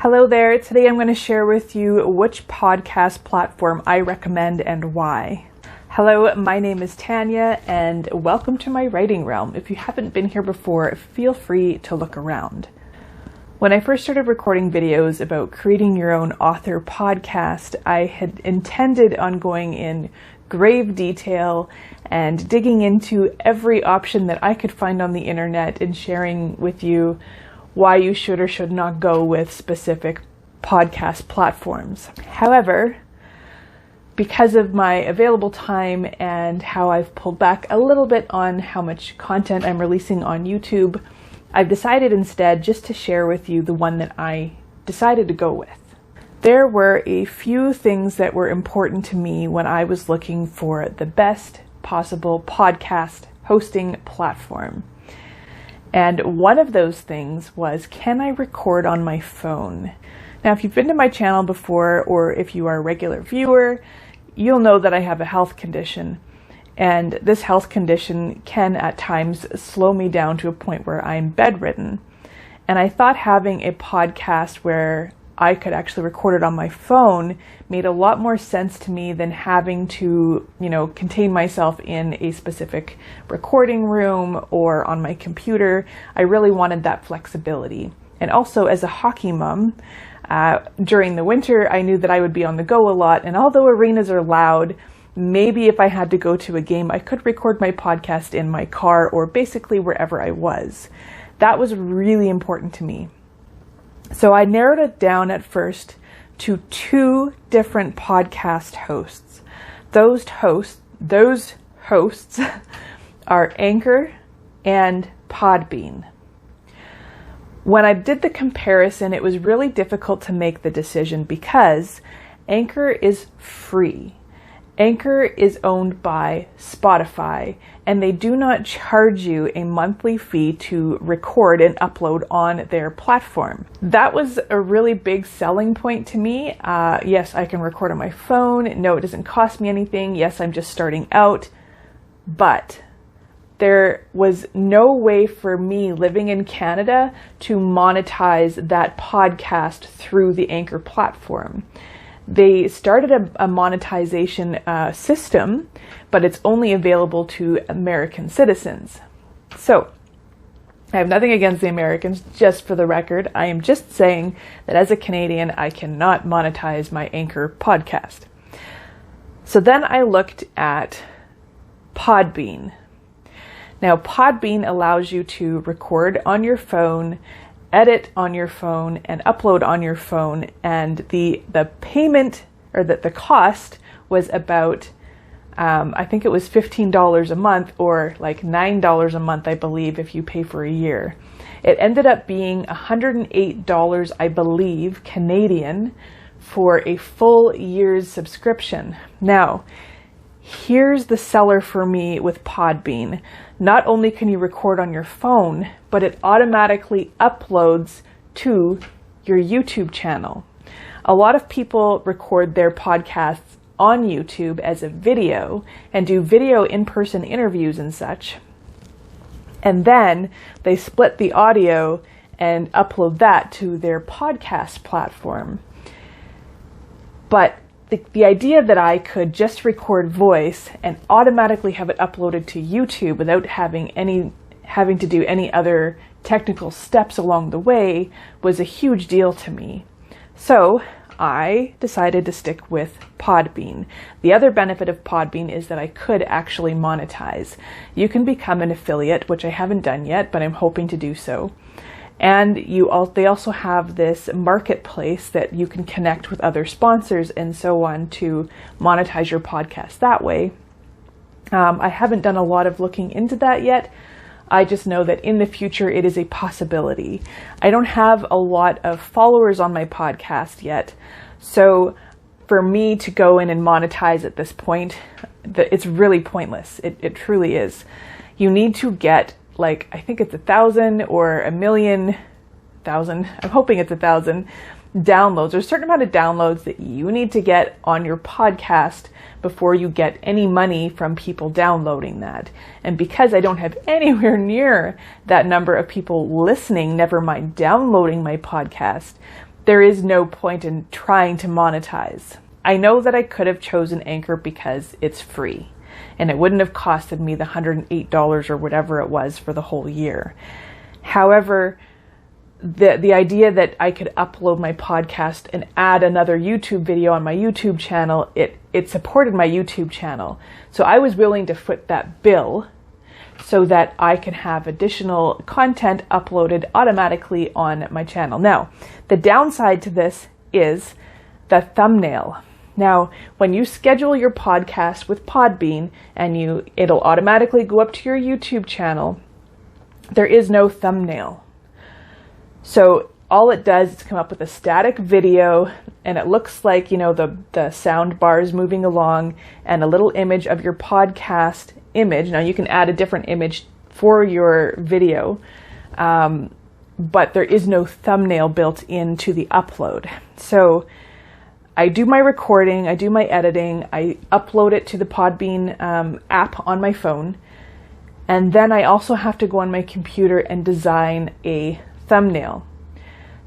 Hello there. Today I'm going to share with you which podcast platform I recommend and why. Hello, my name is Tanya and welcome to my writing realm. If you haven't been here before, feel free to look around. When I first started recording videos about creating your own author podcast, I had intended on going in grave detail and digging into every option that I could find on the internet and sharing with you why you should or should not go with specific podcast platforms. However, because of my available time and how I've pulled back a little bit on how much content I'm releasing on YouTube, I've decided instead just to share with you the one that I decided to go with. There were a few things that were important to me when I was looking for the best possible podcast hosting platform. And one of those things was, can I record on my phone? Now, if you've been to my channel before, or if you are a regular viewer, you'll know that I have a health condition. And this health condition can at times slow me down to a point where I'm bedridden. And I thought having a podcast where I could actually record it on my phone made a lot more sense to me than having to, contain myself in a specific recording room or on my computer. I really wanted that flexibility. And also, as a hockey mom, during the winter, I knew that I would be on the go a lot. And although arenas are loud, maybe if I had to go to a game, I could record my podcast in my car or basically wherever I was. That was really important to me. So I narrowed it down at first to two different podcast hosts. Those hosts are Anchor and Podbean. When I did the comparison, it was really difficult to make the decision because Anchor is free. Anchor is owned by Spotify, and they do not charge you a monthly fee to record and upload on their platform. That was a really big selling point to me. Yes, I can record on my phone. No, it doesn't cost me anything. Yes, I'm just starting out. But there was no way for me living in Canada to monetize that podcast through the Anchor platform. They started a monetization system, but it's only available to American citizens. So I have nothing against the Americans, just for the record. I am just saying that as a Canadian, I cannot monetize my Anchor podcast. So then I looked at Podbean. Now, Podbean allows you to record on your phone, edit on your phone, and upload on your phone, and the payment, or the cost was about I think it was $15 a month, or like $9 a month, I believe, if you pay for a year. It ended up being $108, I believe, Canadian, for a full year's subscription. Now, here's the seller for me with Podbean. Not only can you record on your phone, but it automatically uploads to your YouTube channel. A lot of people record their podcasts on YouTube as a video and do video in-person interviews and such. And then they split the audio and upload that to their podcast platform. But the idea that I could just record voice and automatically have it uploaded to YouTube without having to do any other technical steps along the way was a huge deal to me. So I decided to stick with Podbean. The other benefit of Podbean is that I could actually monetize. You can become an affiliate, which I haven't done yet, but I'm hoping to do so. And they also have this marketplace that you can connect with other sponsors and so on to monetize your podcast that way. I haven't done a lot of looking into that yet. I just know that in the future it is a possibility. I don't have a lot of followers on my podcast yet. So for me to go in and monetize at this point, it's really pointless. It truly is. You need to get, I think it's 1,000 or 1,000,000. I'm hoping it's 1,000 downloads. There's a certain amount of downloads that you need to get on your podcast before you get any money from people downloading that. And because I don't have anywhere near that number of people listening, never mind downloading my podcast, there is no point in trying to monetize. I know that I could have chosen Anchor because it's free and it wouldn't have costed me the $108 or whatever it was for the whole year. However, the idea that I could upload my podcast and add another YouTube video on my YouTube channel, it supported my YouTube channel. So I was willing to foot that bill so that I can have additional content uploaded automatically on my channel. Now, the downside to this is the thumbnail. Now, when you schedule your podcast with Podbean and it'll automatically go up to your YouTube channel, there is no thumbnail. So all it does is come up with a static video, and it looks like, the sound bars moving along and a little image of your podcast image. Now you can add a different image for your video, but there is no thumbnail built into the upload. So I do my recording, I do my editing, I upload it to the Podbean app on my phone, and then I also have to go on my computer and design a thumbnail.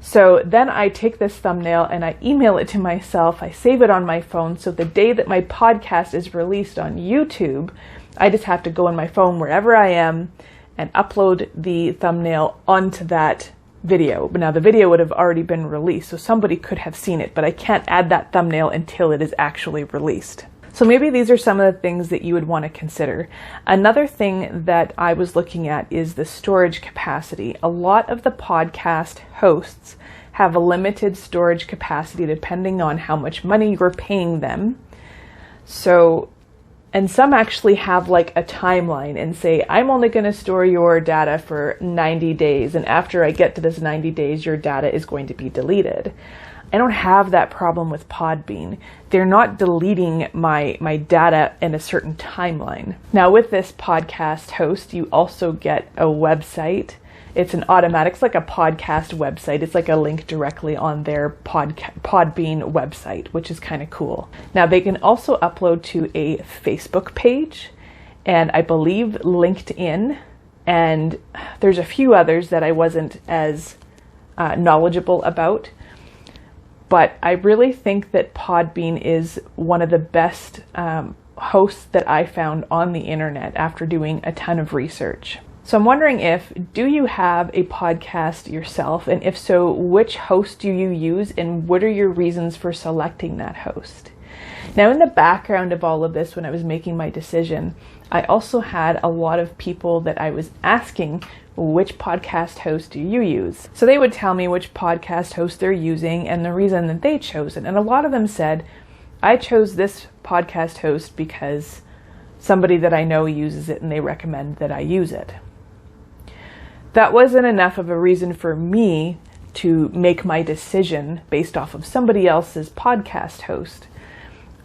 So then I take this thumbnail and I email it to myself, I save it on my phone, so the day that my podcast is released on YouTube, I just have to go on my phone wherever I am and upload the thumbnail onto that video. But now the video would have already been released, so somebody could have seen it, but I can't add that thumbnail until it is actually released. So maybe these are some of the things that you would want to consider. Another thing that I was looking at is the storage capacity. A lot of the podcast hosts have a limited storage capacity depending on how much money you're paying them. And some actually have like a timeline and say, I'm only going to store your data for 90 days. And after I get to this 90 days, your data is going to be deleted. I don't have that problem with Podbean. They're not deleting my data in a certain timeline. Now with this podcast host, you also get a website. It's an automatic, it's like a podcast website. It's like a link directly on their Podbean website, which is kind of cool. Now they can also upload to a Facebook page, and I believe LinkedIn, and there's a few others that I wasn't as knowledgeable about. But I really think that Podbean is one of the best hosts that I found on the internet after doing a ton of research. So I'm wondering do you have a podcast yourself? And if so, which host do you use and what are your reasons for selecting that host? Now, in the background of all of this, when I was making my decision, I also had a lot of people that I was asking, which podcast host do you use? So they would tell me which podcast host they're using and the reason that they chose it. And a lot of them said, I chose this podcast host because somebody that I know uses it and they recommend that I use it. That wasn't enough of a reason for me to make my decision based off of somebody else's podcast host.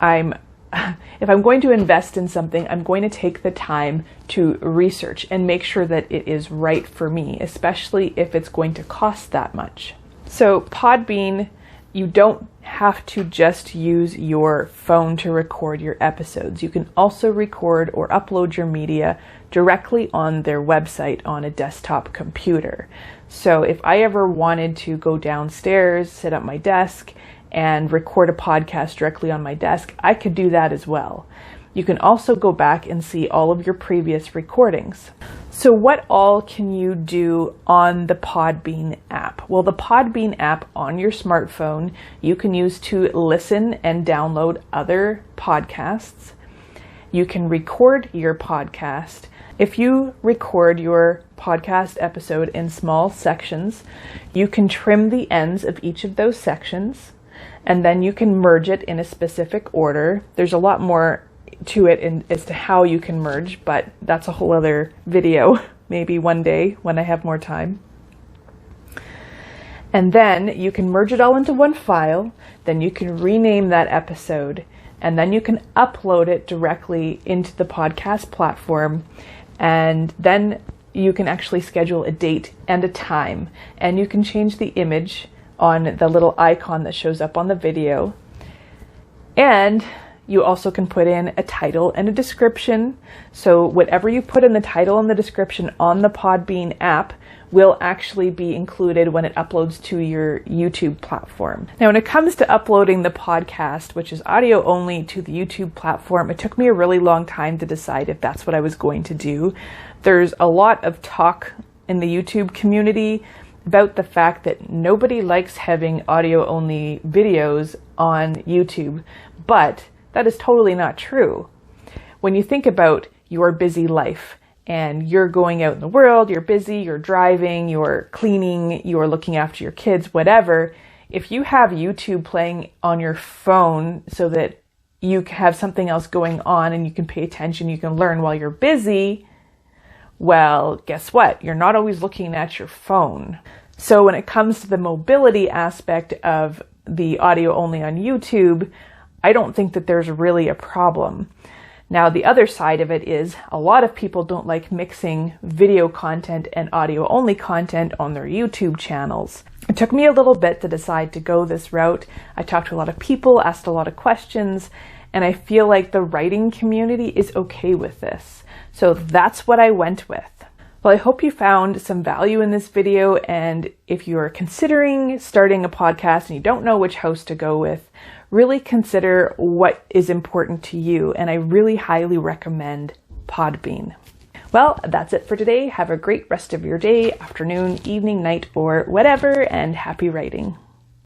If I'm going to invest in something, I'm going to take the time to research and make sure that it is right for me, especially if it's going to cost that much. So Podbean, you don't have to just use your phone to record your episodes. You can also record or upload your media directly on their website on a desktop computer. So if I ever wanted to go downstairs, sit at my desk, and record a podcast directly on my desk, I could do that as well. You can also go back and see all of your previous recordings. So what all can you do on the Podbean app? Well, the Podbean app on your smartphone, you can use to listen and download other podcasts. You can record your podcast. If you record your podcast episode in small sections, you can trim the ends of each of those sections, and then you can merge it in a specific order. There's a lot more to it as to how you can merge, but that's a whole other video, maybe one day when I have more time. And then you can merge it all into one file, then you can rename that episode, and then you can upload it directly into the podcast platform, and then you can actually schedule a date and a time, and you can change the image on the little icon that shows up on the video. And you also can put in a title and a description. So whatever you put in the title and the description on the Podbean app will actually be included when it uploads to your YouTube platform. Now, when it comes to uploading the podcast, which is audio only, to the YouTube platform, it took me a really long time to decide if that's what I was going to do. There's a lot of talk in the YouTube community about the fact that nobody likes having audio only videos on YouTube, but that is totally not true. When you think about your busy life, and you're going out in the world, you're busy, you're driving, you're cleaning, you're looking after your kids, whatever. If you have YouTube playing on your phone so that you have something else going on and you can pay attention, you can learn while you're busy, well, guess what? You're not always looking at your phone. So when it comes to the mobility aspect of the audio only on YouTube, I don't think that there's really a problem. Now, the other side of it is a lot of people don't like mixing video content and audio only content on their YouTube channels. It took me a little bit to decide to go this route. I talked to a lot of people, asked a lot of questions, and I feel like the writing community is okay with this. So that's what I went with. Well, I hope you found some value in this video, and if you are considering starting a podcast and you don't know which host to go with, really consider what is important to you, and I really highly recommend Podbean. Well, that's it for today. Have a great rest of your day, afternoon, evening, night, or whatever, and happy writing.